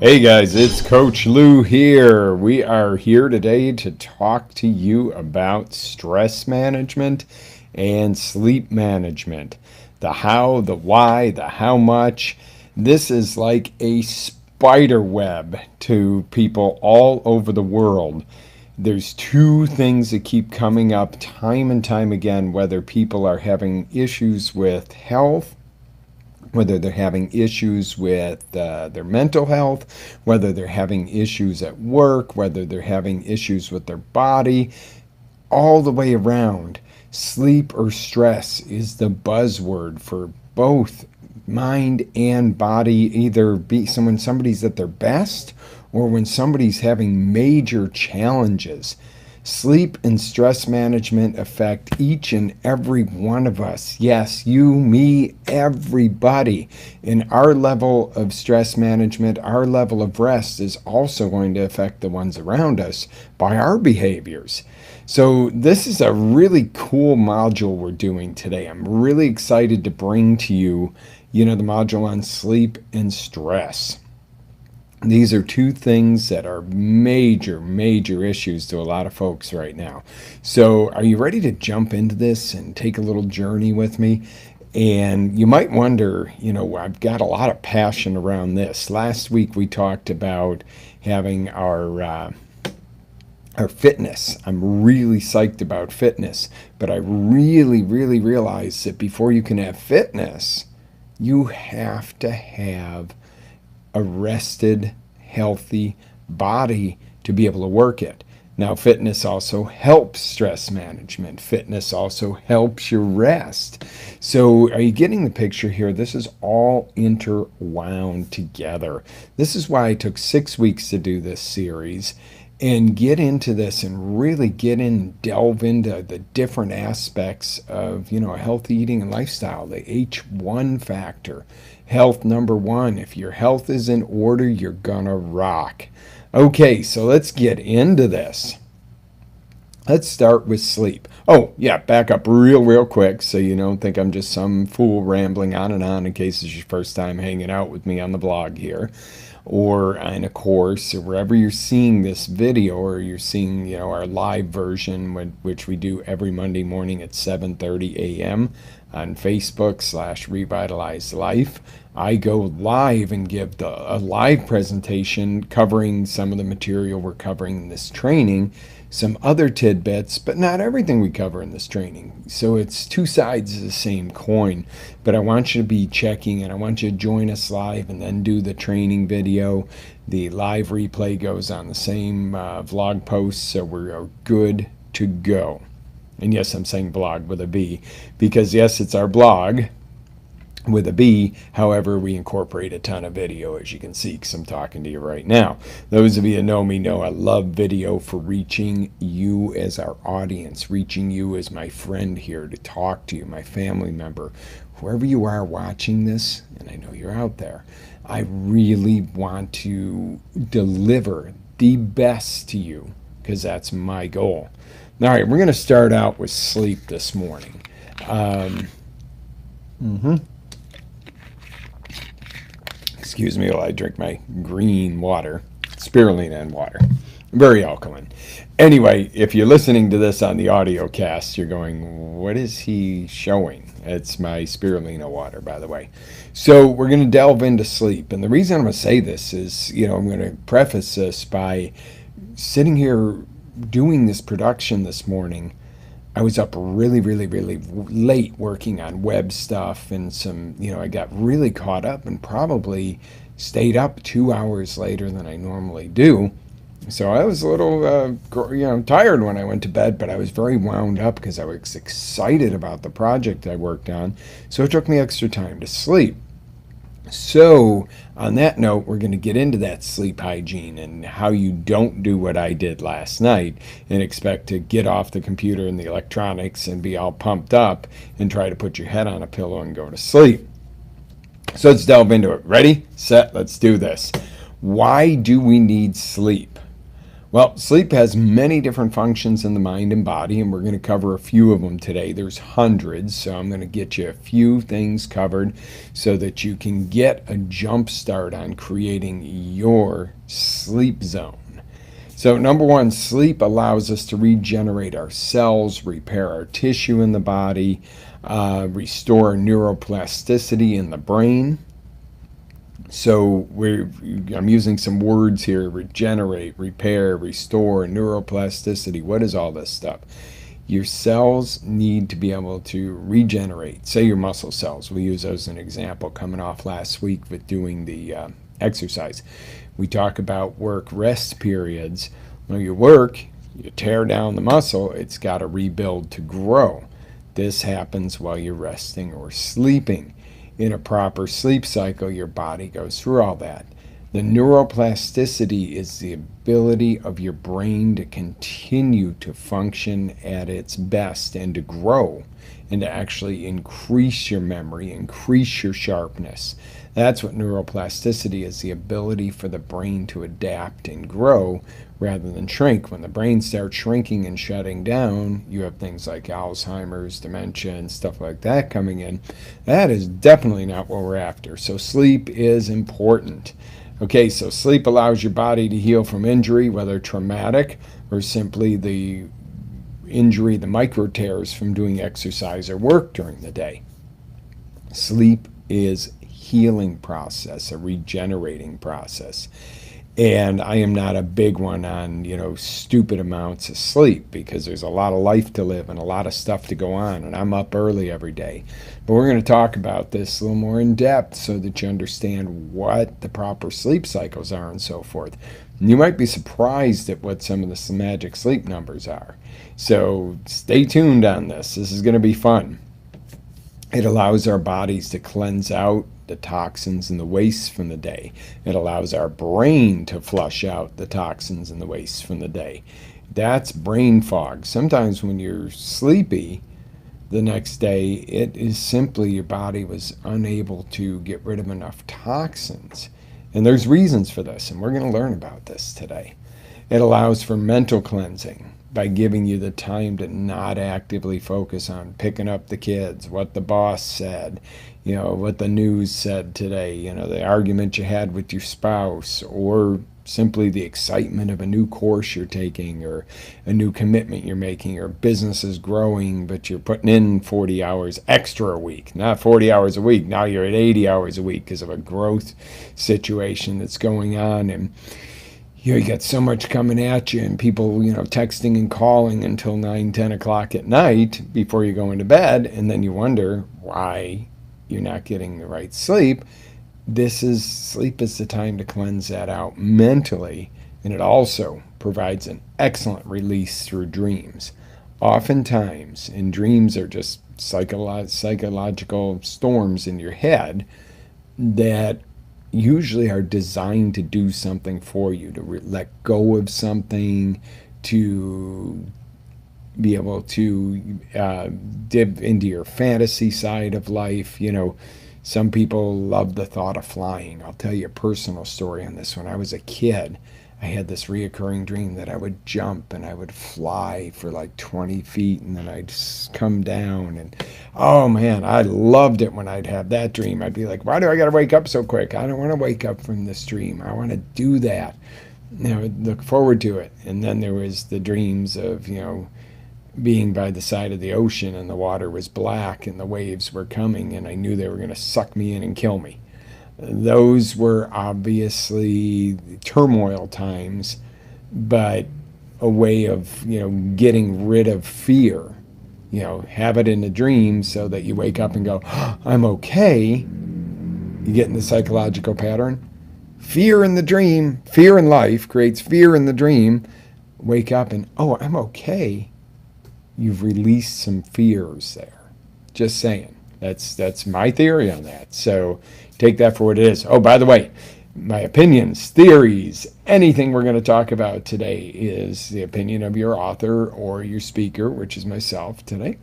Hey guys, it's Coach Lew here. We are here today to talk to you about stress management and sleep management. The how, the why, the how much. This is like a spider web to people all over the world. There's two things that keep coming up time and time again, whether people are having issues with health, whether they're having issues with their mental health, whether they're having issues at work, whether they're having issues with their body, all the way around. Sleep or stress is the buzzword for both mind and body, either when somebody's at their best or when somebody's having major challenges. Sleep and stress management affect each and every one of us. Yes, you, me, everybody. And our level of stress management, our level of rest is also going to affect the ones around us by our behaviors. So this is a really cool module we're doing today. I'm really excited to bring to you, the module on sleep and stress. These are two things that are major, major issues to a lot of folks right now. So are you ready to jump into this and take a little journey with me? And you might wonder, I've got a lot of passion around this. Last week we talked about having our fitness. I'm really psyched about fitness, but I really, really realized that before you can have fitness, you have to have a rested, healthy body to be able to work it. Now, fitness also helps stress management. Fitness also helps your rest. So are you getting the picture here? This is all interwound together. This is why I took 6 weeks to do this series and get into this and really delve into the different aspects of, a healthy eating and lifestyle, the H1 factor. Health number one. If your health is in order, you're gonna rock. Okay, so let's get into this. Let's start with sleep. Oh, yeah, back up real quick so you don't think I'm just some fool rambling on and on in case it's your first time hanging out with me on the blog here or in a course or wherever you're seeing this video, or you're seeing, our live version, which we do every Monday morning at 7:30 a.m. on Facebook/Revitalize Life. I go live and give a live presentation covering some of the material we're covering in this training, some other tidbits, but not everything we cover in this training. So it's two sides of the same coin. But I want you to be checking, and I want you to join us live and then do the training video. The live replay goes on the same vlog post, so we're good to go. And yes, I'm saying blog with a B, because yes, it's our blog with a B. However, we incorporate a ton of video, as you can see, because I'm talking to you right now. Those of you that know me know I love video for reaching you as our audience, reaching you as my friend here to talk to you, my family member, whoever you are watching this, and I know you're out there. I really want to deliver the best to you, because that's my goal. All right, we're going to start out with sleep this morning. Excuse me while I drink my green water, spirulina and water. Very alkaline. Anyway, if you're listening to this on the audio cast, you're going, what is he showing? It's my spirulina water, by the way. So we're going to delve into sleep. And the reason I'm going to say this is, I'm going to preface this by sitting here doing this production this morning. I was up really late working on web stuff and some, I got really caught up and probably stayed up 2 hours later than I normally do. So I was a little, tired when I went to bed, but I was very wound up because I was excited about the project I worked on. So it took me extra time to sleep. So on that note, we're going to get into that sleep hygiene and how you don't do what I did last night and expect to get off the computer and the electronics and be all pumped up and try to put your head on a pillow and go to sleep. So let's delve into it. Ready, set, let's do this. Why do we need sleep? Well, sleep has many different functions in the mind and body, and we're going to cover a few of them today. There's hundreds, so I'm going to get you a few things covered so that you can get a jump start on creating your sleep zone. So, number one, sleep allows us to regenerate our cells, repair our tissue in the body, restore neuroplasticity in the brain. So I'm using some words here: regenerate, repair, restore, neuroplasticity. What is all this stuff? Your cells need to be able to regenerate. Say your muscle cells. We use those as an example coming off last week with doing the exercise. We talk about work-rest periods. When you work, you tear down the muscle, it's got to rebuild to grow. This happens while you're resting or sleeping. In a proper sleep cycle, your body goes through all that. The neuroplasticity is the ability of your brain to continue to function at its best and to grow and to actually increase your memory, increase your sharpness. That's what neuroplasticity is, the ability for the brain to adapt and grow rather than shrink. When the brain starts shrinking and shutting down, you have things like Alzheimer's, dementia, and stuff like that coming in. That is definitely not what we're after. So sleep is important. Okay, so sleep allows your body to heal from injury, whether traumatic or simply the injury, the micro tears from doing exercise or work during the day. Sleep is a healing process, a regenerating process. And I am not a big one on, stupid amounts of sleep because there's a lot of life to live and a lot of stuff to go on, and I'm up early every day. But we're going to talk about this a little more in depth so that you understand what the proper sleep cycles are and so forth. And you might be surprised at what some of the magic sleep numbers are. So stay tuned on this. This is going to be fun. It allows our bodies to cleanse out the toxins and the wastes from the day. It allows our brain to flush out the toxins and the wastes from the day. That's brain fog. Sometimes when you're sleepy the next day, it is simply your body was unable to get rid of enough toxins. And there's reasons for this, and we're going to learn about this today. It allows for mental cleansing by giving you the time to not actively focus on picking up the kids, what the boss said, what the news said today, the argument you had with your spouse, or simply the excitement of a new course you're taking or a new commitment you're making, or business is growing, but you're putting in 40 hours extra a week. Not 40 hours a week. Now you're at 80 hours a week because of a growth situation that's going on. And you got so much coming at you, and people, texting and calling until 9, 10 o'clock at night before you go into bed, and then you wonder why you're not getting the right sleep. Sleep is the time to cleanse that out mentally, and it also provides an excellent release through dreams. Oftentimes, and dreams are just psychological storms in your head that usually are designed to do something for you, to let go of something, to be able to dip into your fantasy side of life. Some people love the thought of flying. I'll tell you a personal story on this. When I was a kid, I had this reoccurring dream that I would jump and I would fly for like 20 feet and then I'd come down. And oh man, I loved it when I'd have that dream. I'd be like, why do I got to wake up so quick? I don't want to wake up from this dream. I want to do that. I would look forward to it. And then there was the dreams of, being by the side of the ocean and the water was black and the waves were coming and I knew they were going to suck me in and kill me. Those were obviously turmoil times, but a way of, getting rid of fear. Have it in a dream so that you wake up and go, oh, I'm okay. You get in the psychological pattern. Fear in the dream, fear in life creates fear in the dream. Wake up and, oh, I'm okay. You've released some fears there. Just saying. That's my theory on that. So take that for what it is. Oh, by the way, my opinions, theories, anything we're going to talk about today is the opinion of your author or your speaker, which is myself today.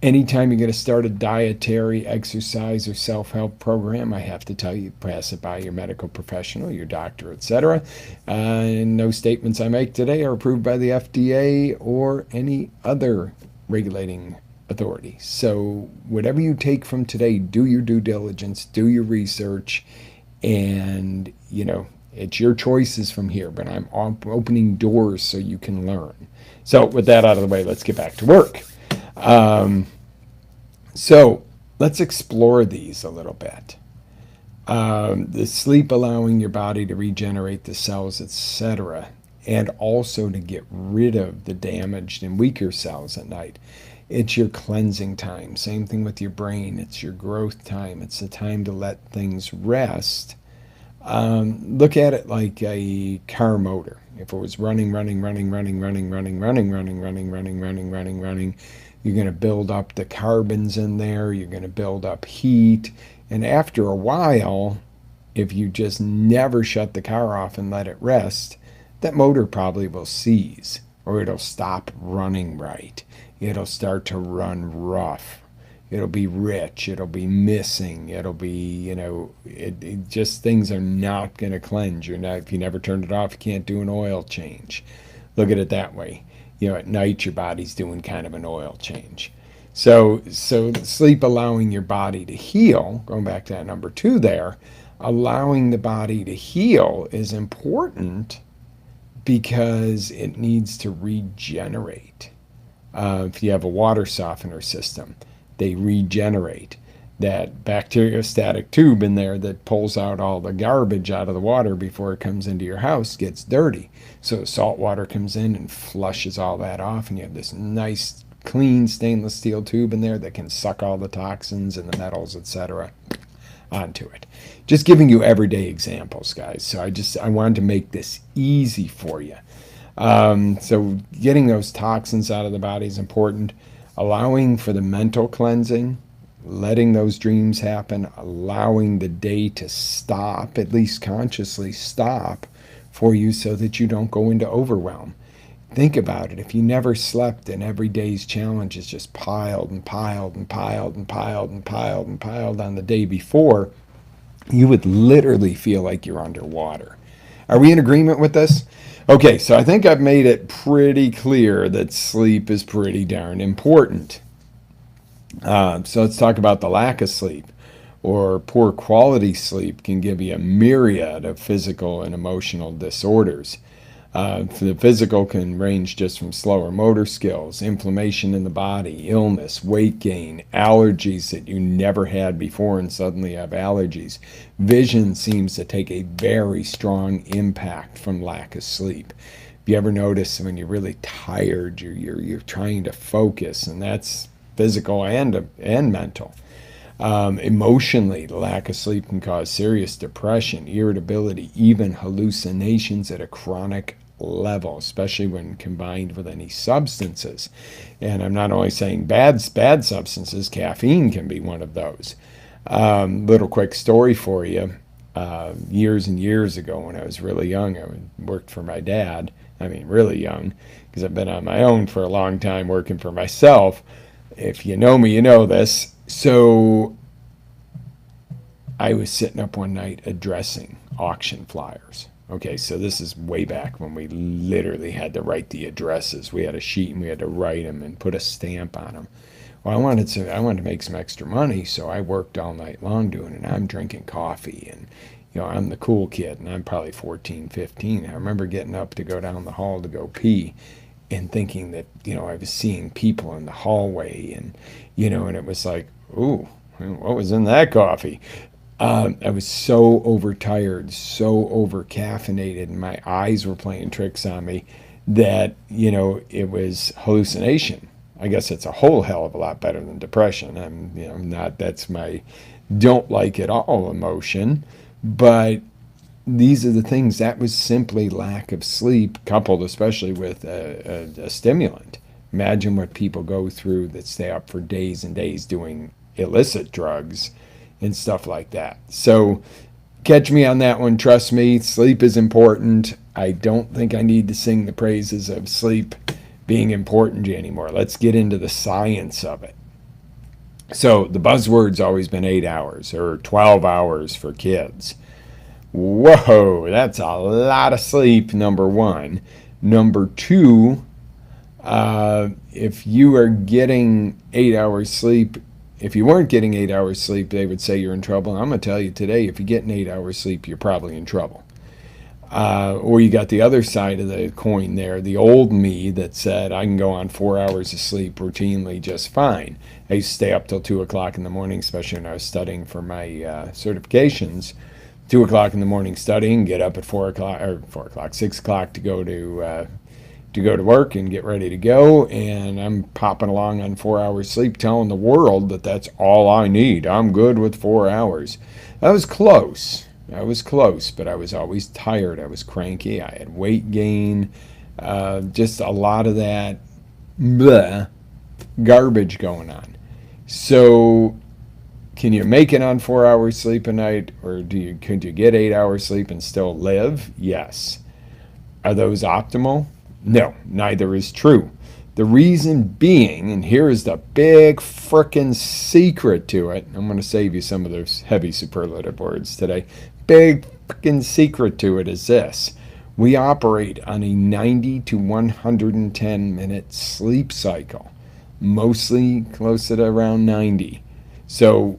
Anytime you're going to start a dietary, exercise, or self-help program, I have to tell you, pass it by your medical professional, your doctor, etc. And no statements I make today are approved by the FDA or any other regulating authority. So whatever you take from today, do your due diligence, do your research, and, it's your choices from here, but I'm opening doors so you can learn. So with that out of the way, let's get back to work. So let's explore these a little bit. The sleep allowing your body to regenerate the cells, etc., and also to get rid of the damaged and weaker cells at night. It's your cleansing time. Same thing with your brain. It's your growth time. It's the time to let things rest. Look at it like a car motor. If it was running, you're going to build up the carbons in there. You're going to build up heat. And after a while, if you just never shut the car off and let it rest, that motor probably will seize, or it'll stop running right. It'll start to run rough. It'll be rich. It'll be missing. It'll be, just things are not going to cleanse. If you never turned it off, you can't do an oil change. Look at it that way. At night, your body's doing kind of an oil change. So sleep allowing your body to heal, going back to that number 2 there, allowing the body to heal is important because it needs to regenerate. If you have a water softener system, they regenerate. That bacteriostatic tube in there that pulls out all the garbage out of the water before it comes into your house gets dirty. So salt water comes in and flushes all that off, and you have this nice, clean stainless steel tube in there that can suck all the toxins and the metals, etc., onto it. Just giving you everyday examples, guys. So I wanted to make this easy for you. So getting those toxins out of the body is important. Allowing for the mental cleansing, letting those dreams happen, allowing the day to stop, at least consciously stop for you so that you don't go into overwhelm. Think about it. If you never slept and every day's challenge is just piled and piled and piled and piled and piled and piled on the day before, you would literally feel like you're underwater. Are we in agreement with this? Okay, so I think I've made it pretty clear that sleep is pretty darn important. So let's talk about the lack of sleep, or poor quality sleep can give you a myriad of physical and emotional disorders. The physical can range just from slower motor skills, inflammation in the body, illness, weight gain, allergies that you never had before and suddenly have allergies. Vision seems to take a very strong impact from lack of sleep. If you ever notice when you're really tired, you're trying to focus, and that's physical and mental. Emotionally, the lack of sleep can cause serious depression, irritability, even hallucinations at a chronic level, especially when combined with any substances. And I'm not only saying bad substances, caffeine can be one of those. Little quick story for you. Years and years ago when I was really young, I worked for my dad. I mean, really young, because I've been on my own for a long time working for myself. If you know me, you know this. So I was sitting up one night addressing auction flyers. Okay, so this is way back when we literally had to write the addresses. We had a sheet and we had to write them and put a stamp on them. Well, I wanted to make some extra money, so I worked all night long doing it. I'm drinking coffee, and I'm the cool kid, and I'm probably 14, 15. I remember getting up to go down the hall to go pee, and thinking that I was seeing people in the hallway, and and it was like, ooh, what was in that coffee? I was so overtired, so over-caffeinated, and my eyes were playing tricks on me that, it was hallucination. I guess it's a whole hell of a lot better than depression. That's my don't like it all emotion, but these are the things. That was simply lack of sleep, coupled especially with a stimulant. Imagine what people go through that stay up for days and days doing illicit drugs and stuff like that. So catch me on that one. Trust me, sleep is important. I don't think I need to sing the praises of sleep being important anymore. Let's get into the science of it. So the buzzword's always been 8 hours or 12 hours for kids. Whoa, that's a lot of sleep, number one. Number two, if you are getting 8 hours sleep, if you weren't getting 8 hours sleep, they would say you're in trouble. I'm going to tell you today, if you get an 8 hours sleep, you're probably in trouble. Or you got the other side of the coin there, the old me that said I can go on 4 hours of sleep routinely just fine. I used to stay up till 2 o'clock in the morning, especially when I was studying for my certifications. 2 o'clock in the morning studying, get up at 4 o'clock or 4 o'clock, 6 o'clock to go to work and get ready to go. And I'm popping along on 4 hours sleep, telling the world that that's all I need. I'm good with 4 hours. That was close. I was close, but I was always tired. I was cranky. I had weight gain, just a lot of that bleh, garbage going on. So, can you make it on 4 hours sleep a night, or could you get 8 hours sleep and still live? Yes. Are those optimal? No, neither is true. The reason being, and here is the big frickin' secret to it. I'm going to save you some of those heavy superlative words today. Big frickin' secret to it is this. We operate on a 90 to 110 minute sleep cycle, mostly close to around 90. So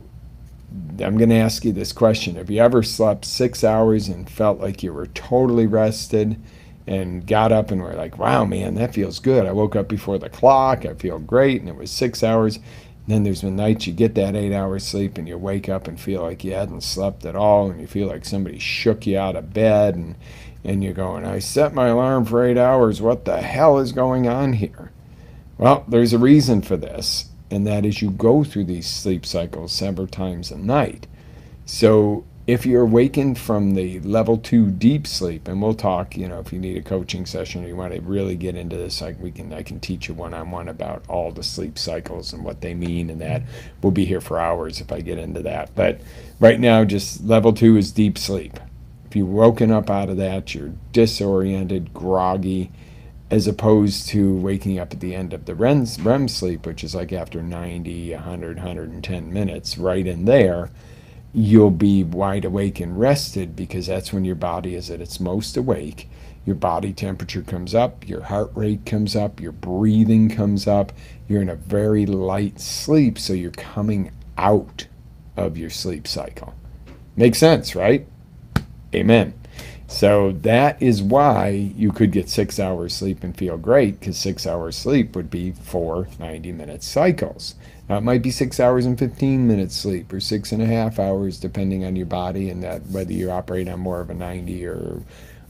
I'm going to ask you this question. Have you ever slept 6 hours and felt like you were totally rested and got up and were like, wow, man, that feels good. I woke up before the clock. I feel great. And it was 6 hours. Then there's been nights you get that 8 hours sleep and you wake up and feel like you hadn't slept at all, and you feel like somebody shook you out of bed, and you're going, I set my alarm for 8 hours. What the hell is going on here? Well, there's a reason for this, and that is you go through these sleep cycles several times a night. So if you're awakened from the level 2 deep sleep, and we'll talk, if you need a coaching session or you want to really get into this, I can teach you one-on-one about all the sleep cycles and what they mean, and that we'll be here for hours if I get into that. But right now, just level 2 is deep sleep. If you've woken up out of that, you're disoriented, groggy, as opposed to waking up at the end of the REM sleep, which is like after 90, 100, 110 minutes, right in there. You'll be wide awake and rested, because that's when your body is at its most awake. Your body temperature comes up, your heart rate comes up, your breathing comes up. You're in a very light sleep, so you're coming out of your sleep cycle. Makes sense, right? Amen. So that is why you could get 6 hours sleep and feel great, because 6 hours sleep would be 4 90-minute cycles. Now, it might be 6 hours and 15 minutes sleep, or 6.5 hours, depending on your body, and that whether you operate on more of a 90 or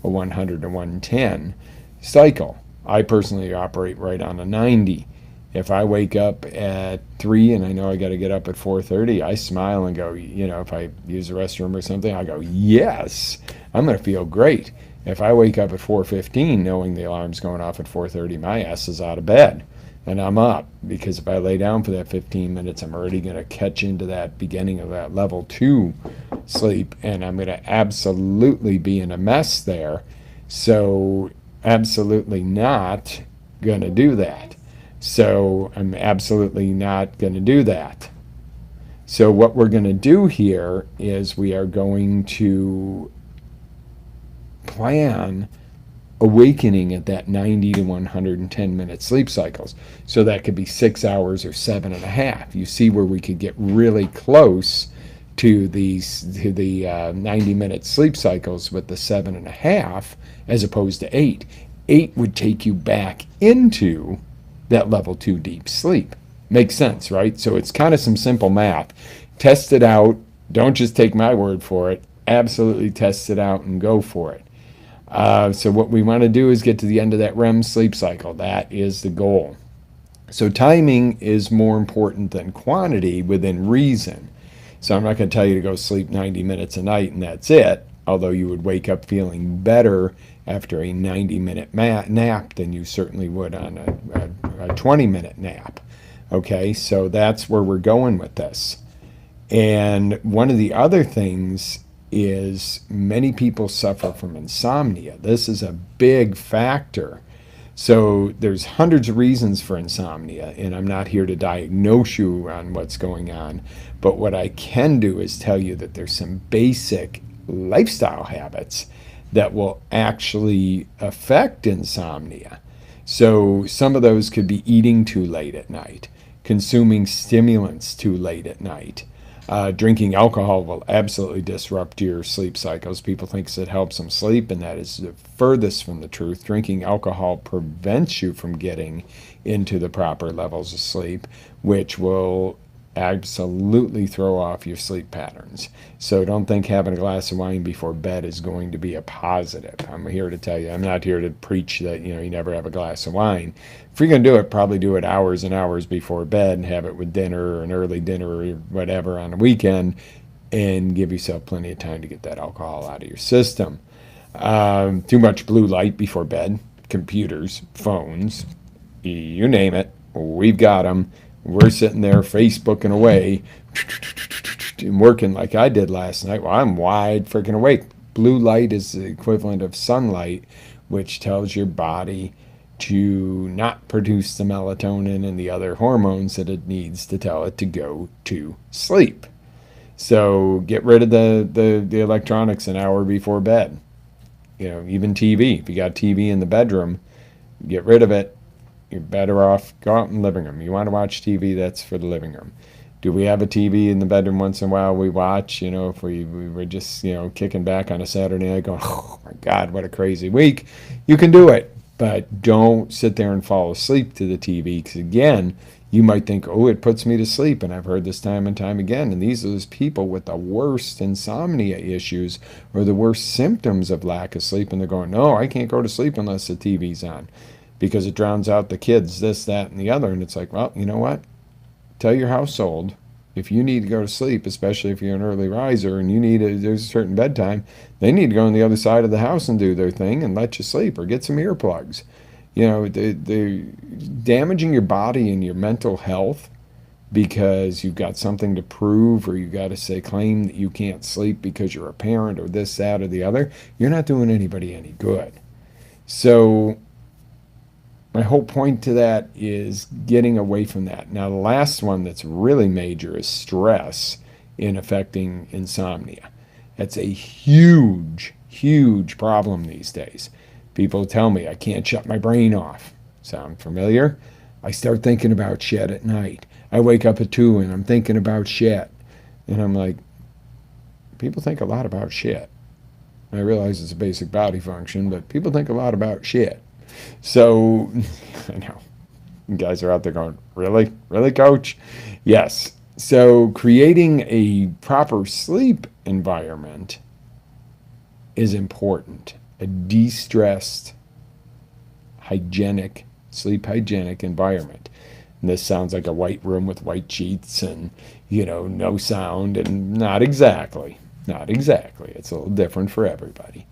a 100 or 110 cycle. I personally operate right on a 90. If I wake up at 3 and I know I got to get up at 4:30, I smile and go, if I use the restroom or something, I go, yes, I'm going to feel great. If I wake up at 4:15 knowing the alarm's going off at 4:30, my ass is out of bed. And I'm up, because if I lay down for that 15 minutes, I'm already going to catch into that beginning of that level 2 sleep, and I'm going to absolutely be in a mess there. So absolutely not going to do that. So I'm absolutely not going to do that. So what we're going to do here is we are going to plan awakening at that 90 to 110 minute sleep cycles. So that could be 6 hours or 7.5. You see where we could get really close to the 90-minute sleep cycles with the 7.5 as opposed to 8. 8 would take you back into that level 2 deep sleep. Makes sense, right? So it's kind of some simple math. Test it out. Don't just take my word for it. Absolutely test it out and go for it. So what we want to do is get to the end of that REM sleep cycle. That is the goal. So timing is more important than quantity within reason. So I'm not going to tell you to go sleep 90 minutes a night and that's it, although you would wake up feeling better after a 90-minute nap than you certainly would on a 20-minute nap. Okay, so that's where we're going with this. And one of the other things is many people suffer from insomnia. This is a big factor. So there's hundreds of reasons for insomnia, and I'm not here to diagnose you on what's going on. But what I can do is tell you that there's some basic lifestyle habits that will actually affect insomnia. So some of those could be eating too late at night, consuming stimulants too late at night. Drinking alcohol will absolutely disrupt your sleep cycles. People think it helps them sleep, and that is the furthest from the truth. Drinking alcohol prevents you from getting into the proper levels of sleep, which will absolutely throw off your sleep patterns. So don't think having a glass of wine before bed is going to be a positive. I'm here to tell you, I'm not here to preach that, you never have a glass of wine. If you're going to do it, probably do it hours and hours before bed and have it with dinner or an early dinner or whatever on the weekend, and give yourself plenty of time to get that alcohol out of your system. Too much blue light before bed, computers, phones, you name it, we've got them. We're sitting there Facebooking away and working like I did last night. Well, I'm wide freaking awake. Blue light is the equivalent of sunlight, which tells your body to not produce the melatonin and the other hormones that it needs to tell it to go to sleep. So get rid of the electronics an hour before bed. Even TV. If you got TV in the bedroom, get rid of it. You're better off, go out in the living room. You want to watch TV, that's for the living room. Do we have a TV in the bedroom once in a while we watch? If we were just, kicking back on a Saturday night going, oh my God, what a crazy week. You can do it, but don't sit there and fall asleep to the TV, because again, you might think, oh, it puts me to sleep. And I've heard this time and time again. And these are those people with the worst insomnia issues or the worst symptoms of lack of sleep. And they're going, no, I can't go to sleep unless the TV's on, because it drowns out the kids, this, that, and the other. And it's like, well, you know what? Tell your household, if you need to go to sleep, especially if you're an early riser and there's a certain bedtime, they need to go on the other side of the house and do their thing and let you sleep, or get some earplugs. They're damaging your body and your mental health because you've got something to prove, or you got to say claim that you can't sleep because you're a parent or this, that, or the other. You're not doing anybody any good. So my whole point to that is getting away from that. Now, the last one that's really major is stress in affecting insomnia. That's a huge, huge problem these days. People tell me I can't shut my brain off. Sound familiar? I start thinking about shit at night. I wake up at 2 and I'm thinking about shit. And I'm like, people think a lot about shit. I realize it's a basic body function, but people think a lot about shit. So, I know, you guys are out there going, really? Really, coach? Yes. So creating a proper sleep environment is important. A de-stressed, hygienic, sleep hygienic environment. And this sounds like a white room with white sheets and, no sound, and not exactly. Not exactly. It's a little different for everybody.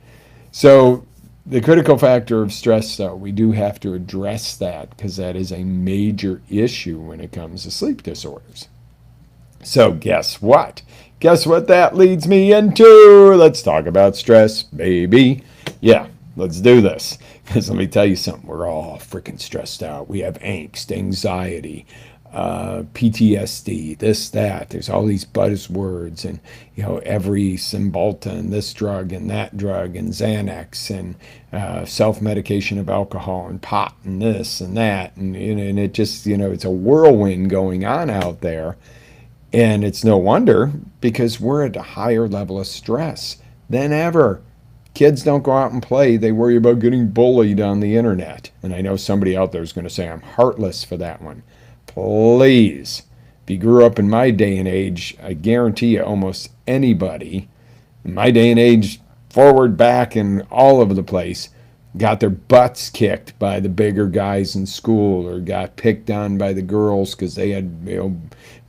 So the critical factor of stress, though, we do have to address that, because that is a major issue when it comes to sleep disorders. So guess what? Guess what that leads me into? Let's talk about stress, baby. Yeah, let's do this. Because let me tell you something. We're all freaking stressed out. We have angst, anxiety, PTSD, this, that. There's all these buzzwords, and every Cymbalta and this drug and that drug and Xanax and self-medication of alcohol and pot and this and that, and it just it's a whirlwind going on out there, and it's no wonder, because we're at a higher level of stress than ever. Kids don't go out and play. They worry about getting bullied on the internet. And I know somebody out there is going to say I'm heartless for that one. Please, if you grew up in my day and age, I guarantee you almost anybody in my day and age, forward, back, and all over the place, got their butts kicked by the bigger guys in school, or got picked on by the girls because they had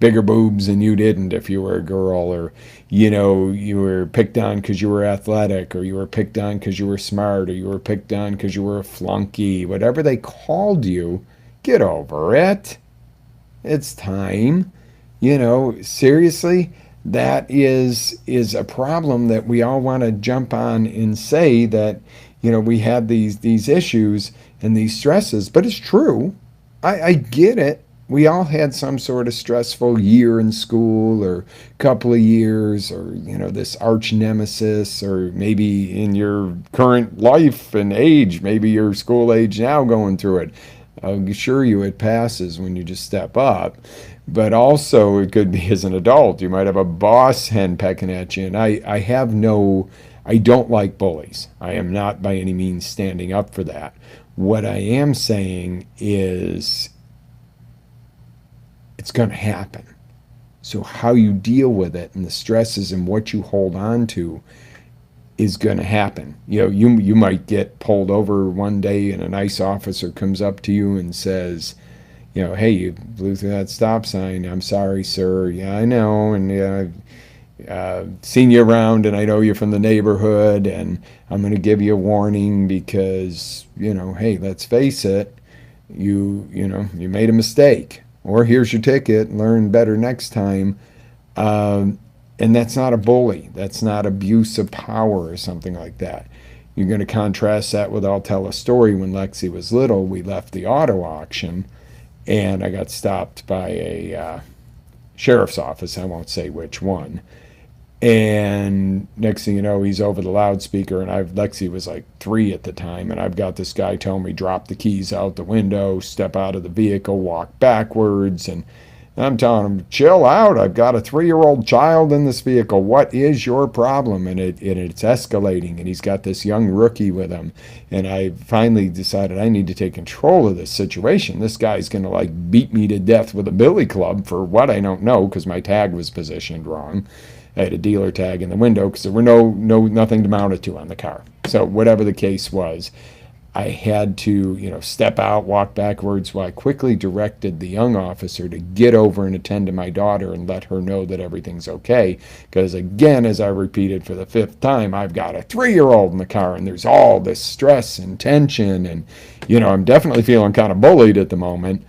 bigger boobs and you didn't if you were a girl, or you were picked on because you were athletic, or you were picked on because you were smart, or you were picked on because you were a flunky. Whatever they called you, get over it. It's time. Seriously, that is a problem that we all want to jump on and say that we had these issues and these stresses, but it's true. I get it. We all had some sort of stressful year in school or couple of years, or this arch nemesis, or maybe in your current life and age, maybe your school age now going through it. I'll assure you it passes when you just step up. But also it could be as an adult. You might have a boss hen pecking at you. And I don't like bullies. I am not by any means standing up for that. What I am saying is it's going to happen. So how you deal with it and the stresses and what you hold on to is going to happen. You might get pulled over one day and a nice officer comes up to you and says, hey, you blew through that stop sign. I'm sorry, sir. Yeah, I know. And I've seen you around and I know you're from the neighborhood, and I'm going to give you a warning because, hey, let's face it, you made a mistake. Or here's your ticket, learn better next time. And that's not a bully. That's not abuse of power or something like that. You're going to contrast that with, I'll tell a story. When Lexi was little, we left the auto auction and I got stopped by a sheriff's office. I won't say which one. And next thing you know, he's over the loudspeaker, and Lexi was like 3 at the time, and I've got this guy telling me drop the keys out the window, step out of the vehicle, walk backwards, and I'm telling him, chill out. I've got a 3-year-old child in this vehicle. What is your problem? And it's escalating, and he's got this young rookie with him. And I finally decided I need to take control of this situation. This guy's going to like beat me to death with a billy club for what I don't know, because my tag was positioned wrong. I had a dealer tag in the window because there were nothing to mount it to on the car. So whatever the case was, I had to, step out, walk backwards, while I quickly directed the young officer to get over and attend to my daughter and let her know that everything's okay. Because again, as I repeated for the 5th time, I've got a 3-year-old in the car, and there's all this stress and tension, and, I'm definitely feeling kind of bullied at the moment.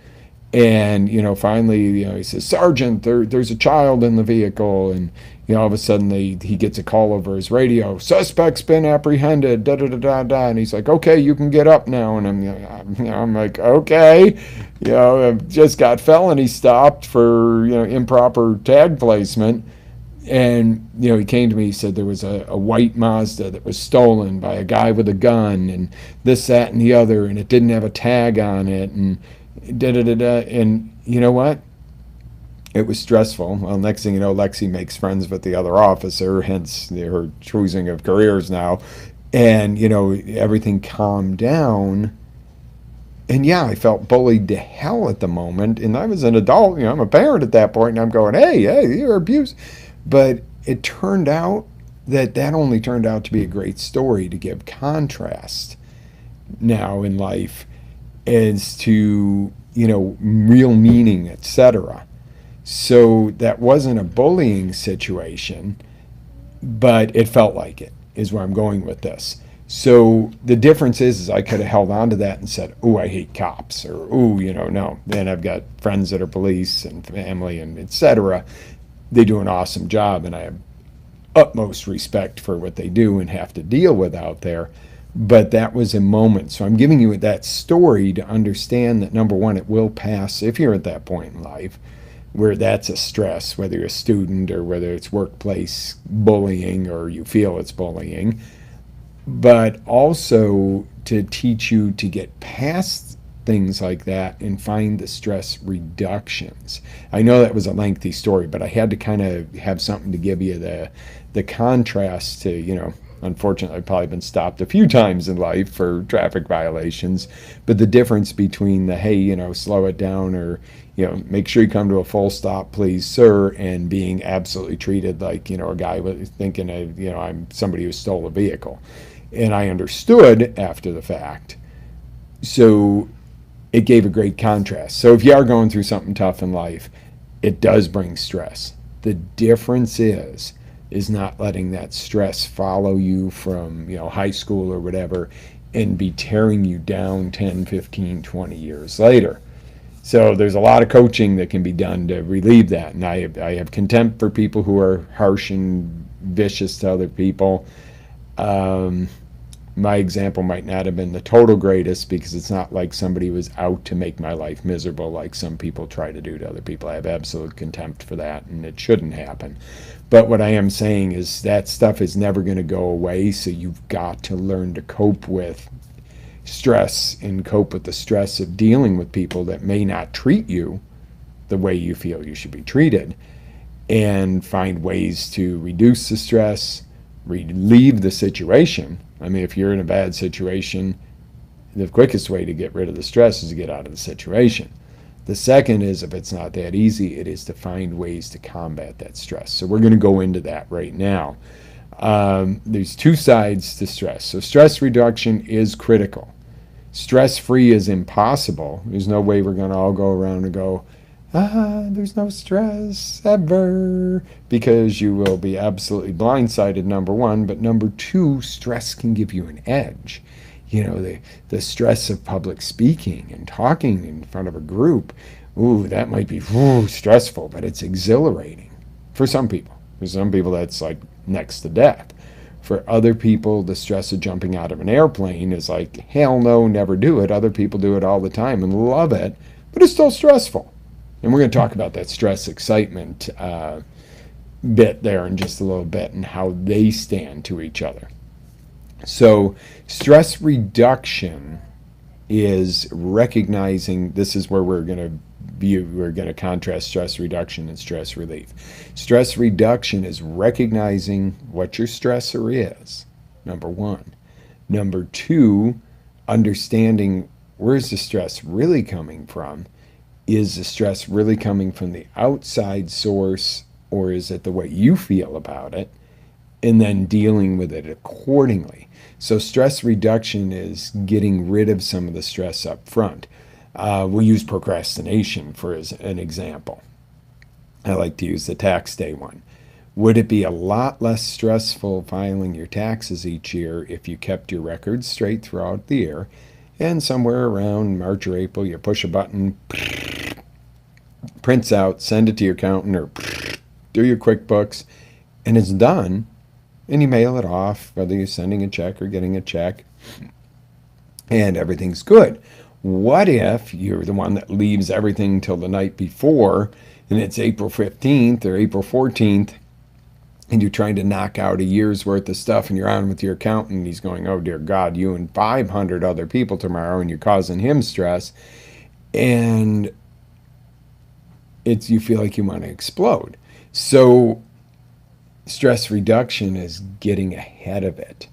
And, finally, he says, Sergeant, there's a child in the vehicle. And, all of a sudden he gets a call over his radio, suspect's been apprehended, da-da-da-da-da. And he's like, okay, you can get up now. And I'm like, okay, I've just got felony stopped for, improper tag placement. And, he came to me, he said there was a white Mazda that was stolen by a guy with a gun, and this, that, and the other, and it didn't have a tag on it, and da-da-da-da. And you know what? It was stressful. Well, next thing you know, Lexi makes friends with the other officer, hence her choosing of careers now. And, everything calmed down. And yeah, I felt bullied to hell at the moment. And I was an adult, I'm a parent at that point, and I'm going, hey, you're abused. But it turned out that only turned out to be a great story to give contrast now in life as to, real meaning, etc. So that wasn't a bullying situation, but it felt like it, is where I'm going with this. So the difference is I could have held on to that and said, oh, I hate cops, or, oh, no. Then I've got friends that are police and family and etc. They do an awesome job, and I have utmost respect for what they do and have to deal with out there. But that was a moment. So I'm giving you that story to understand that, number one, it will pass if you're at that point in life where that's a stress, whether you're a student or whether it's workplace bullying or you feel it's bullying. But also to teach you to get past things like that and find the stress reductions. I know that was a lengthy story, but I had to kind of have something to give you the contrast to, unfortunately, I've probably been stopped a few times in life for traffic violations, but the difference between the, hey, slow it down, or, make sure you come to a full stop, please, sir, and being absolutely treated like, a guy thinking, I'm somebody who stole a vehicle. And I understood after the fact. So it gave a great contrast. So if you are going through something tough in life, it does bring stress. The difference is not letting that stress follow you from, high school or whatever and be tearing you down 10, 15, 20 years later. So there's a lot of coaching that can be done to relieve that. And I have contempt for people who are harsh and vicious to other people. My example might not have been the total greatest, because it's not like somebody was out to make my life miserable like some people try to do to other people. I have absolute contempt for that, and it shouldn't happen. But what I am saying is that stuff is never going to go away, so you've got to learn to cope with stress and cope with the stress of dealing with people that may not treat you the way you feel you should be treated, and find ways to reduce the stress, relieve the situation. I mean, if you're in a bad situation, the quickest way to get rid of the stress is to get out of the situation. The second is, if it's not that easy, it is to find ways to combat that stress. So we're going to go into that right now. There's two sides to stress. So stress reduction is critical. Stress-free is impossible. There's no way we're going to all go around and go, there's no stress ever, because you will be absolutely blindsided, number one. But number two, stress can give you an edge. You know, the stress of public speaking and talking in front of a group, that might be stressful, but it's exhilarating for some people. For some people, that's like next to death. For other people, the stress of jumping out of an airplane is like, hell no, never do it. Other people do it all the time and love it, but it's still stressful. And we're going to talk about that stress excitement bit there in just a little bit, and how they stand to each other. So stress reduction is recognizing, this is where we're going to contrast stress reduction and stress relief. Stress reduction is recognizing what your stressor is, number one. Number two, understanding where's the stress really coming from. Is the stress really coming from the outside source, or is it the way you feel about it? And then dealing with it accordingly. So stress reduction is getting rid of some of the stress up front. We'll use procrastination for an example. I like to use the tax day one. Would it be a lot less stressful filing your taxes each year if you kept your records straight throughout the year, and somewhere around March or April you push a button, prints out, send it to your accountant, or do your QuickBooks, and it's done, and you mail it off, whether you're sending a check or getting a check, and everything's good? What if you're the one that leaves everything till the night before, and it's April 15th or April 14th, and you're trying to knock out a year's worth of stuff, and you're on with your accountant, and he's going, oh dear God, you and 500 other people tomorrow, and you're causing him stress, and you feel like you want to explode. So stress reduction is getting ahead of it,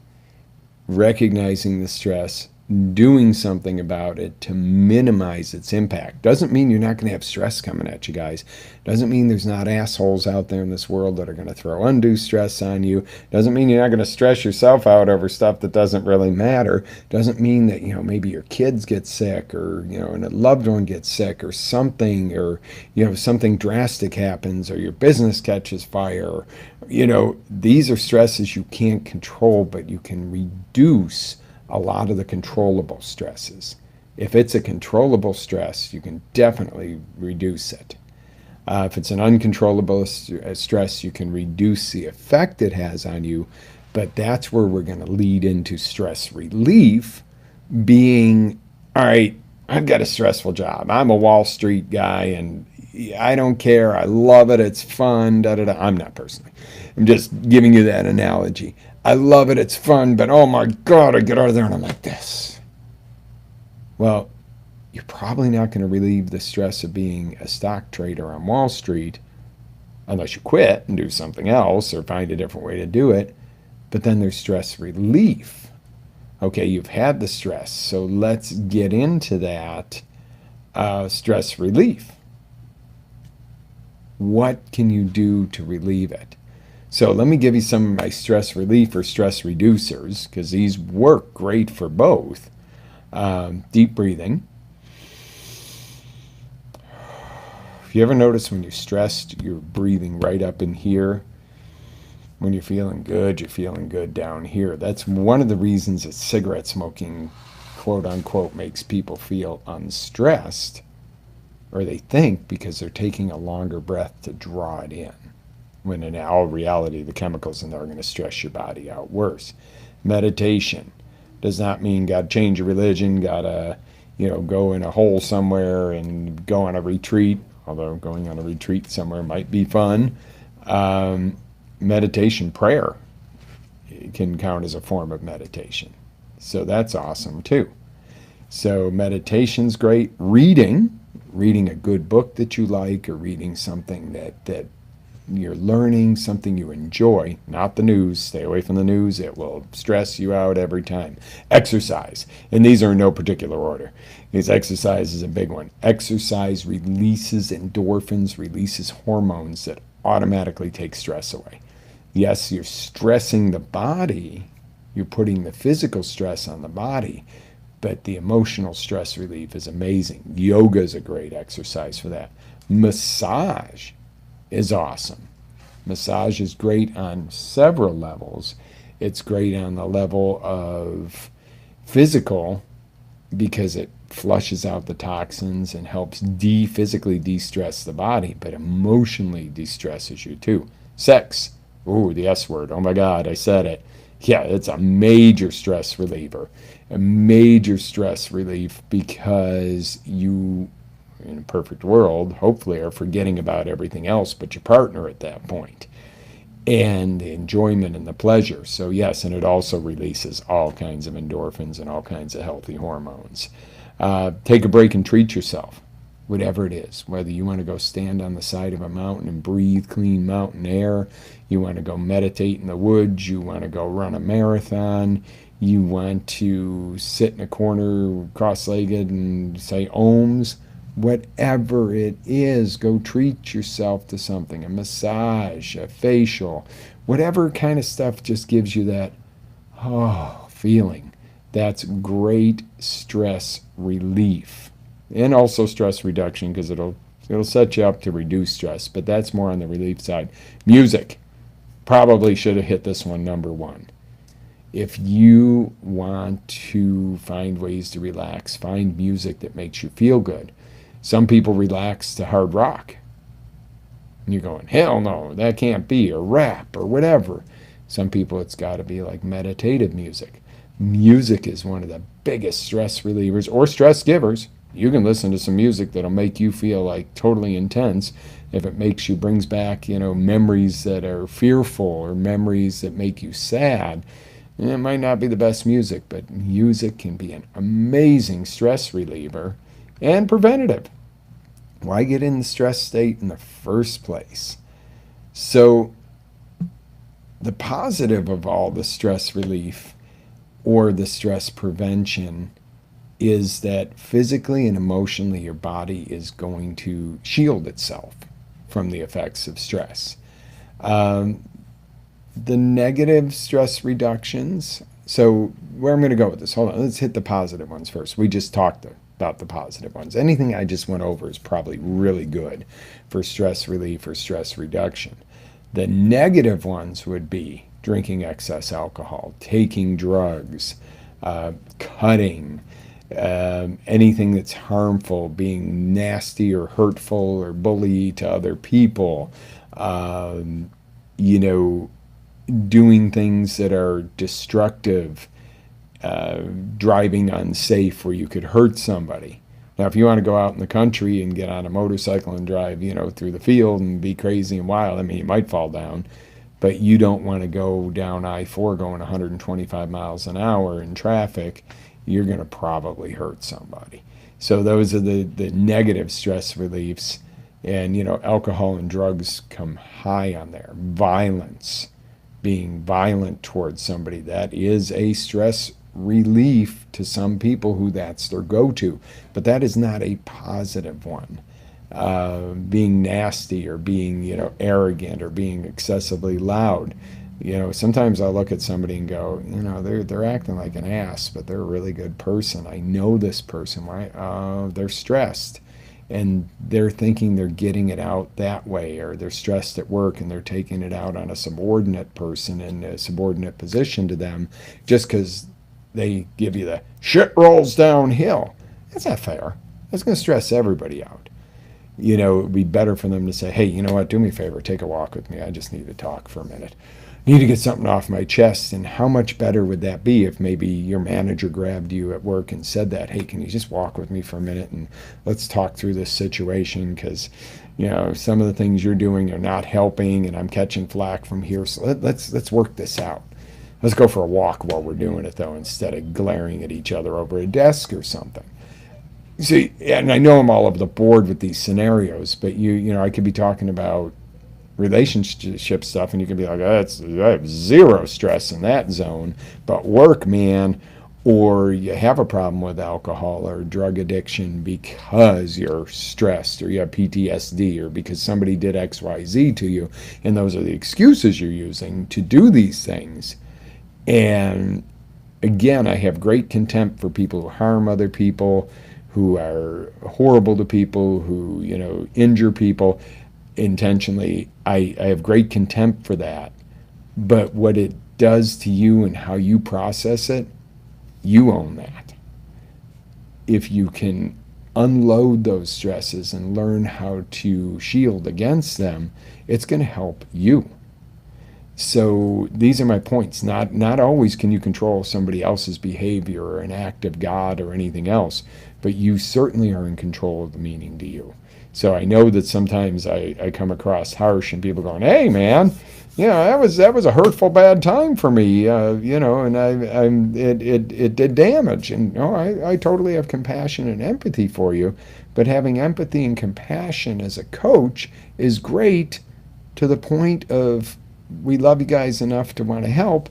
recognizing the stress, doing something about it to minimize its impact. Doesn't mean you're not going to have stress coming at you, guys. Doesn't mean there's not assholes out there in this world that are going to throw undue stress on you. Doesn't mean you're not going to stress yourself out over stuff that doesn't really matter. Doesn't mean that, maybe your kids get sick, or, and a loved one gets sick, or something, or, something drastic happens, or your business catches fire. These are stresses you can't control, but you can reduce a lot of the controllable stresses. If it's a controllable stress, you can definitely reduce it. If it's an uncontrollable stress, you can reduce the effect it has on you. But that's where we're going to lead into stress relief, being, all right, I've got a stressful job. I'm a Wall Street guy, and I don't care. I love it. It's fun. I'm not personally. I'm just giving you that analogy. I love it, it's fun, but oh my God, I get out of there and I'm like this. Well, you're probably not going to relieve the stress of being a stock trader on Wall Street unless you quit and do something else or find a different way to do it. But then there's stress relief. Okay, you've had the stress, so let's get into that stress relief. What can you do to relieve it? So let me give you some of my stress relief or stress reducers, because these work great for both. Deep breathing. If you ever notice when you're stressed, you're breathing right up in here. When you're feeling good down here. That's one of the reasons that cigarette smoking, quote unquote, makes people feel unstressed, or they think, because they're taking a longer breath to draw it in, when in all reality the chemicals in there are going to stress your body out worse. Meditation. Does not mean got to change your religion, got to, go in a hole somewhere and go on a retreat, although going on a retreat somewhere might be fun. Meditation, prayer can count as a form of meditation. So that's awesome too. So meditation's great. Reading a good book that you like, or reading something that you're learning, something you enjoy, not the news. Stay away from the news. It will stress you out every time. Exercise. And these are in no particular order, because exercise is a big one. Exercise releases endorphins, releases hormones that automatically take stress away. Yes, you're stressing the body. You're putting the physical stress on the body, but the emotional stress relief is amazing. Yoga is a great exercise for that. Massage is awesome. Massage is great on several levels. It's great on the level of physical, because it flushes out the toxins and helps physically de-stress the body, but emotionally de-stresses you too. Sex. Ooh, the S word. Oh my God, I said it. Yeah, it's a major stress reliever. A major stress relief, because you, in a perfect world, hopefully are forgetting about everything else but your partner at that point, and the enjoyment and the pleasure. So yes, and it also releases all kinds of endorphins and all kinds of healthy hormones. Take a break and treat yourself, whatever it is. Whether you want to go stand on the side of a mountain and breathe clean mountain air, you want to go meditate in the woods, you want to go run a marathon, you want to sit in a corner cross-legged and say ohms, whatever it is, go treat yourself to something. A massage, a facial, whatever kind of stuff just gives you that feeling. That's great stress relief. And also stress reduction, because it'll set you up to reduce stress, but that's more on the relief side. Music. Probably should have hit this one number one. If you want to find ways to relax, find music that makes you feel good. Some people relax to hard rock. And you're going, hell no, that can't be, or rap, or whatever. Some people, it's got to be like meditative music. Music is one of the biggest stress relievers, or stress givers. You can listen to some music that'll make you feel like totally intense. If it brings back, memories that are fearful, or memories that make you sad, it might not be the best music, but music can be an amazing stress reliever and preventative. Why get in the stress state in the first place? So the positive of all the stress relief or the stress prevention is that physically and emotionally your body is going to shield itself from the effects of stress. The negative stress reductions, so where I'm going to go with this, hold on, let's hit the positive ones first. We just talked about the positive ones. Anything I just went over is probably really good for stress relief or stress reduction. The negative ones would be drinking excess alcohol, taking drugs, cutting, anything that's harmful, being nasty or hurtful or bully to other people, doing things that are destructive, driving unsafe where you could hurt somebody. Now, if you want to go out in the country and get on a motorcycle and drive, through the field and be crazy and wild, you might fall down, but you don't want to go down I-4 going 125 miles an hour in traffic. You're going to probably hurt somebody. So those are the negative stress reliefs. And, alcohol and drugs come high on there. Violence, being violent towards somebody, that is a stress relief to some people who that's their go-to. But that is not a positive one. Being nasty or being, arrogant or being excessively loud. Sometimes I look at somebody and go, they're acting like an ass, but they're a really good person. I know this person. Why? They're stressed. And they're thinking they're getting it out that way, or they're stressed at work and they're taking it out on a subordinate person in a subordinate position to them just because they give you the shit rolls downhill. That's not fair. That's going to stress everybody out. it would be better for them to say, hey, you know what, do me a favor, take a walk with me. I just need to talk for a minute. I need to get something off my chest. And how much better would that be if maybe your manager grabbed you at work and said that, hey, can you just walk with me for a minute and let's talk through this situation, because some of the things you're doing are not helping and I'm catching flack from here. So let's work this out. Let's go for a walk while we're doing it, though, instead of glaring at each other over a desk or something. See, and I know I'm all over the board with these scenarios, but I could be talking about relationship stuff, and you can be like, I have zero stress in that zone. But work, man, or you have a problem with alcohol or drug addiction because you're stressed, or you have PTSD, or because somebody did XYZ to you, and those are the excuses you're using to do these things. And again, I have great contempt for people who harm other people, who are horrible to people, who injure people intentionally. I have great contempt for that. But what it does to you and how you process it, you own that. If you can unload those stresses and learn how to shield against them, it's going to help you. So these are my points. Not always can you control somebody else's behavior or an act of God or anything else, but you certainly are in control of the meaning to you. So I know that sometimes I come across harsh and people going, hey man, that was a hurtful, bad time for me, and it did damage. And I totally have compassion and empathy for you, but having empathy and compassion as a coach is great to the point of, we love you guys enough to want to help,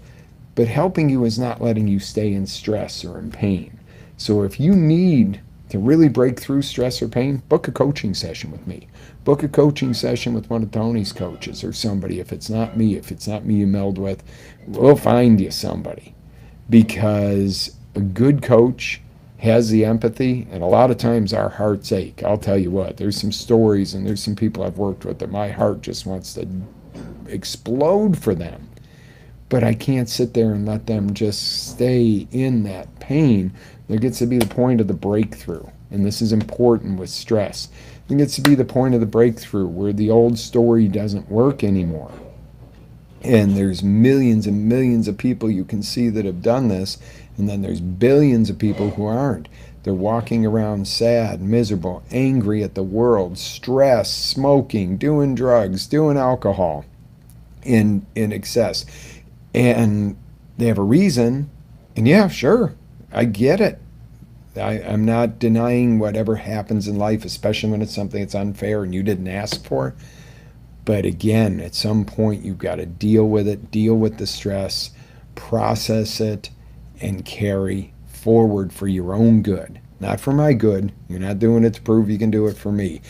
but helping you is not letting you stay in stress or in pain. So if you need to really break through stress or pain, book a coaching session with me. Book a coaching session with one of Tony's coaches or somebody. If it's not me you meld with, we'll find you somebody. Because a good coach has the empathy, and a lot of times our hearts ache. I'll tell you what, there's some stories and there's some people I've worked with that my heart just wants to explode for them. But I can't sit there and let them just stay in that pain. There gets to be the point of the breakthrough. And this is important with stress. There gets to be the point of the breakthrough where the old story doesn't work anymore. And there's millions and millions of people you can see that have done this. And then there's billions of people who aren't. They're walking around sad, miserable, angry at the world, stressed, smoking, doing drugs, doing alcohol in excess. And they have a reason. And yeah, sure, I get it. I'm not denying whatever happens in life, especially when it's something that's unfair and you didn't ask for. But again, at some point, you've got to deal with it, deal with the stress, process it, and carry forward for your own good. Not for my good. You're not doing it to prove you can do it for me.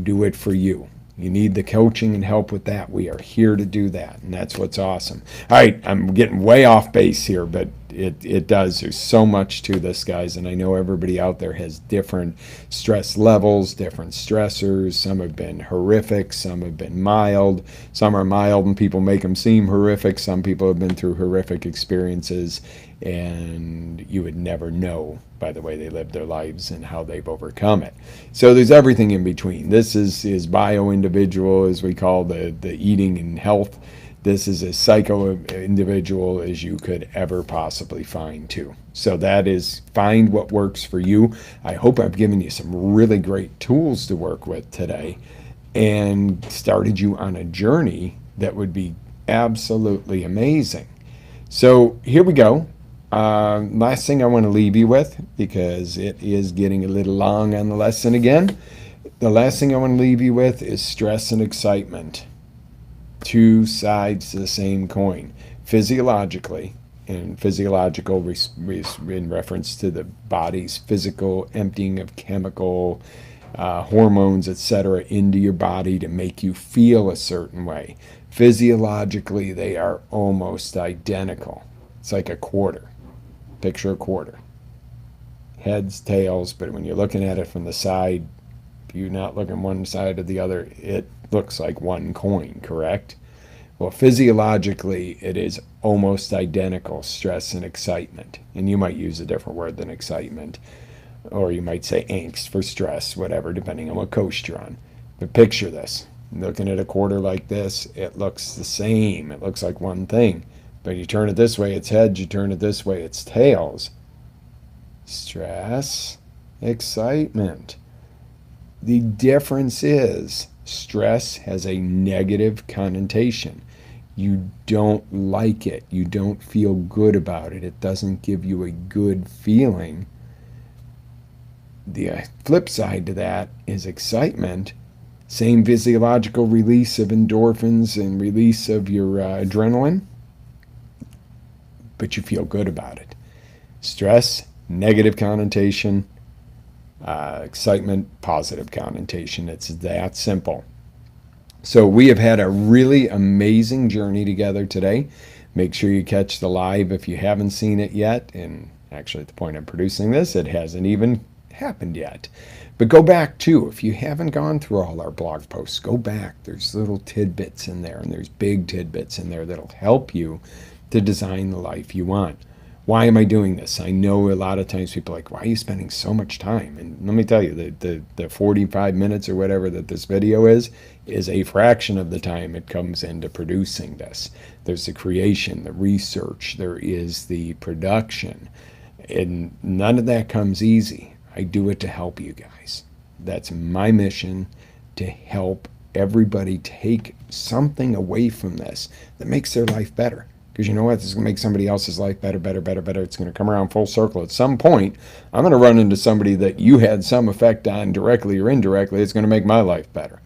Do it for you. You need the coaching and help with that. We are here to do that, and that's what's awesome. All right, I'm getting way off base here, but it does. There's so much to this, guys, and I know everybody out there has different stress levels, different stressors. Some have been horrific, some have been mild. Some are mild and people make them seem horrific. Some people have been through horrific experiences, and you would never know by the way they live their lives and how they've overcome it. So there's everything in between. This is bio-individual, as we call the eating and health. This is as psycho-individual as you could ever possibly find, too. So that is, find what works for you. I hope I've given you some really great tools to work with today and started you on a journey that would be absolutely amazing. So here we go. Last thing I want to leave you with, because it is getting a little long on the lesson again. The last thing I want to leave you with is stress and excitement. Two sides to the same coin. Physiologically, and physiological in reference to the body's physical emptying of chemical hormones, etc., into your body to make you feel a certain way. Physiologically, they are almost identical. It's like a quarter. Picture a quarter. Heads, tails, but when you're looking at it from the side, if you're not looking one side or the other, it looks like one coin, correct? Well, physiologically, it is almost identical, stress and excitement. And you might use a different word than excitement, or you might say angst for stress, whatever, depending on what coast you're on. But picture this. Looking at a quarter like this, it looks the same. It looks like one thing. But you turn it this way, it's heads. You turn it this way, it's tails. Stress, excitement. The difference is stress has a negative connotation. You don't like it. You don't feel good about it. It doesn't give you a good feeling. The flip side to that is excitement. Same physiological release of endorphins and release of your adrenaline, but you feel good about it. Stress, negative connotation. Excitement, positive connotation. It's that simple. So we have had a really amazing journey together today. Make sure you catch the live if you haven't seen it yet. And actually, at the point I'm producing this, it hasn't even happened yet. But go back too. If you haven't gone through all our blog posts, go back. There's little tidbits in there, and there's big tidbits in there that'll help you to design the life you want. Why am I doing this? I know a lot of times people are like, why are you spending so much time? And let me tell you, the 45 minutes or whatever that this video is a fraction of the time it comes into producing this. There's the creation, the research, there is the production, and none of that comes easy. I do it to help you guys. That's my mission, to help everybody take something away from this that makes their life better. Because you know what? This is going to make somebody else's life better, better, better, better. It's going to come around full circle. At some point, I'm going to run into somebody that you had some effect on directly or indirectly. It's going to make my life better.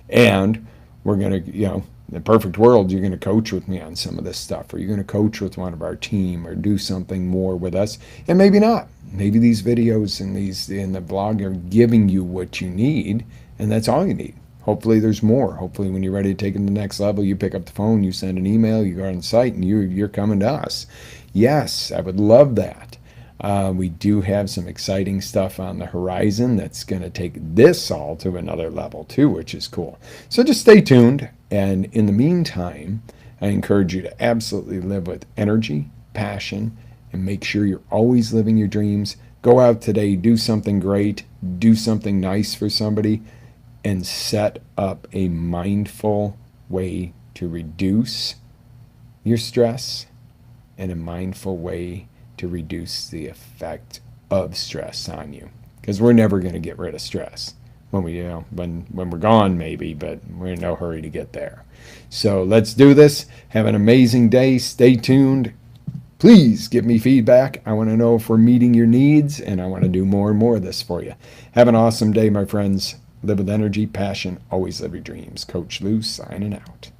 And we're going to, in the perfect world, you're going to coach with me on some of this stuff, or you're going to coach with one of our team, or do something more with us. And maybe not. Maybe these videos and in the blog are giving you what you need, and that's all you need. Hopefully there's more. Hopefully when you're ready to take it to the next level, you pick up the phone, you send an email, you go on the site, and you're coming to us. Yes, I would love that. We do have some exciting stuff on the horizon that's going to take this all to another level too, which is cool. So just stay tuned. And in the meantime, I encourage you to absolutely live with energy, passion, and make sure you're always living your dreams. Go out today, do something great, do something nice for somebody, and set up a mindful way to reduce your stress, and a mindful way to reduce the effect of stress on you. Because we're never going to get rid of stress. When we're gone, maybe, but we're in no hurry to get there. So let's do this. Have an amazing day. Stay tuned. Please give me feedback. I want to know if we're meeting your needs, and I want to do more and more of this for you. Have an awesome day, my friends. Live with energy, passion, always live your dreams. Coach Lew signing out.